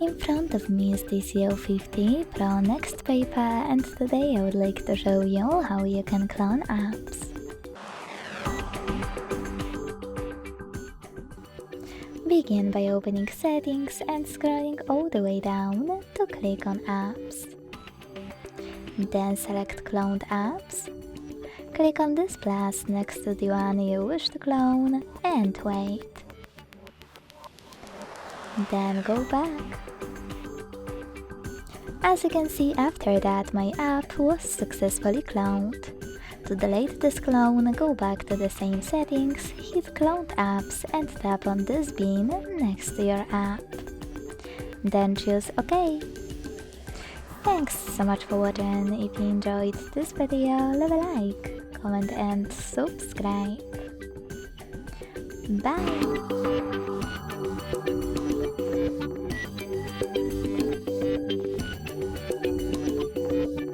In front of me is TCL 50 Pro NxtPaper, and today I would like to show you how you can clone apps. Begin by opening Settings and scrolling all the way down to click on Apps. Then select Cloned Apps. Click on this plus next to the one you wish to clone and wait. Then go back. As you can see, after that my app was successfully cloned. To delete this clone, go back to the same settings, hit Cloned Apps and tap on this bin next to your app. Then choose OK. Thanks so much for watching. If you enjoyed this video, leave a like, comment and subscribe. Bye!